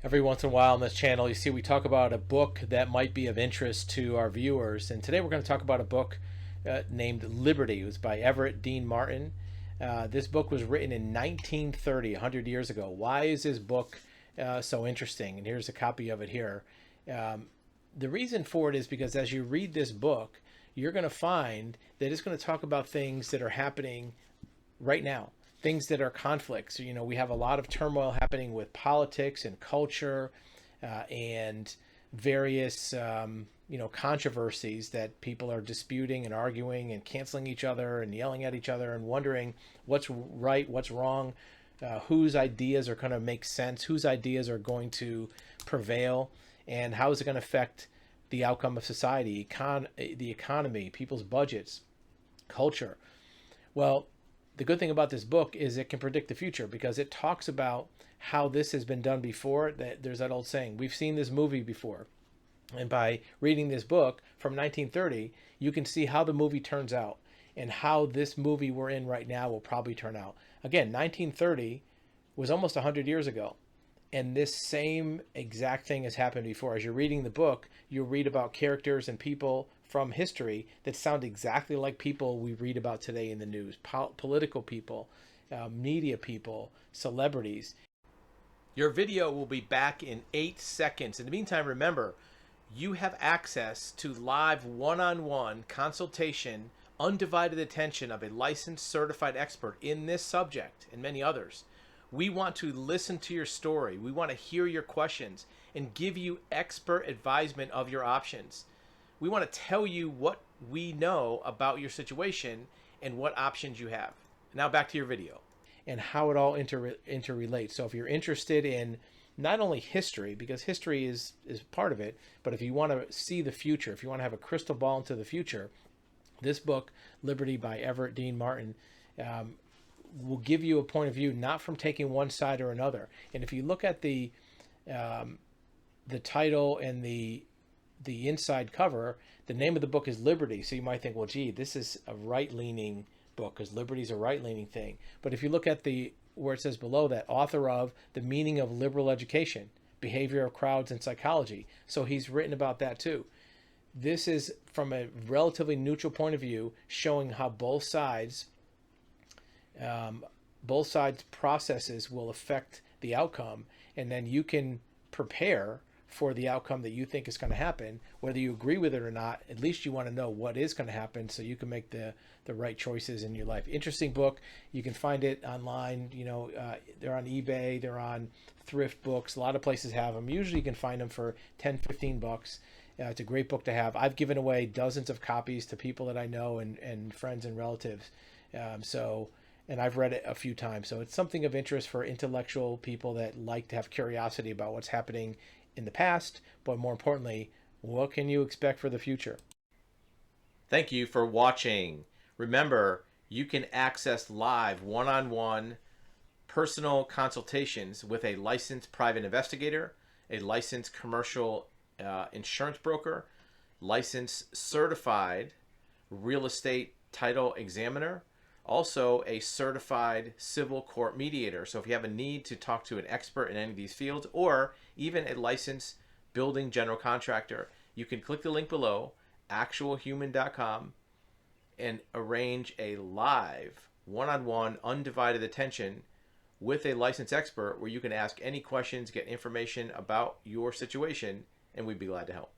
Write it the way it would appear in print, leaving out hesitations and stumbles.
Every once in a while on this channel, you see we talk about a book that might be of interest to our viewers. And today we're going to talk about a book named Liberty. It was by Everett Dean Martin. This book was written in 1930, 100 years ago. Why is this book so interesting? And here's a copy of it here. The reason for it is because as you read this book, you're going to find that it's going to talk about things that are happening right now, things that are conflicts. You know, we have a lot of turmoil happening with politics and culture and various controversies that people are disputing and arguing and canceling each other and yelling at each other and wondering what's right, what's wrong, whose ideas are going to make sense, whose ideas are going to prevail, and how is it going to affect the outcome of society, the economy, people's budgets, culture. Well, the good thing about this book is it can predict the future because it talks about how this has been done before. That there's that old saying, we've seen this movie before. And by reading this book from 1930, you can see how the movie turns out and how this movie we're in right now will probably turn out. Again, 1930 was almost 100 years ago. And this same exact thing has happened before. As you're reading the book, you'll read about characters and people from history that sound exactly like people we read about today in the news. Political people, media people, celebrities. Your video will be back in 8 seconds. In the meantime, remember, you have access to live one-on-one consultation, undivided attention of a licensed certified expert in this subject and many others. We want to listen to your story. We want to hear your questions and give you expert advisement of your options. We want to tell you what we know about your situation and what options you have. Now back to your video and how it all interrelates. So if you're interested in not only history, because history is part of it, but if you want to see the future, if you want to have a crystal ball into the future, this book, Liberty by Everett Dean Martin, will give you a point of view, not from taking one side or another. And if you look at the title and the inside cover, the name of the book is Liberty. So you might think, well, gee, this is a right-leaning book because liberty is a right-leaning thing. But if you look at where it says below that, author of The Meaning of Liberal Education, Behavior of Crowds and Psychology. So he's written about that too. This is from a relatively neutral point of view, showing how both sides processes will affect the outcome, and then you can prepare for the outcome that you think is going to happen. Whether you agree with it or not, at least you want to know what is going to happen so you can make the right choices in your life. Interesting book. You can find it online. They're on eBay, they're on thrift books. A lot of places have them. Usually you can find them for 10, 15 bucks. It's a great book to have. I've given away dozens of copies to people that I know and friends and relatives. And I've read it a few times. So it's something of interest for intellectual people that like to have curiosity about what's happening in the past, but more importantly, what can you expect for the future? Thank you for watching. Remember, you can access live one-on-one personal consultations with a licensed private investigator, a licensed commercial insurance broker, licensed certified real estate title examiner, also a certified civil court mediator. So if you have a need to talk to an expert in any of these fields, or even a licensed building general contractor, you can click the link below, actualhuman.com, and arrange a live one-on-one undivided attention with a licensed expert where you can ask any questions, get information about your situation, and we'd be glad to help.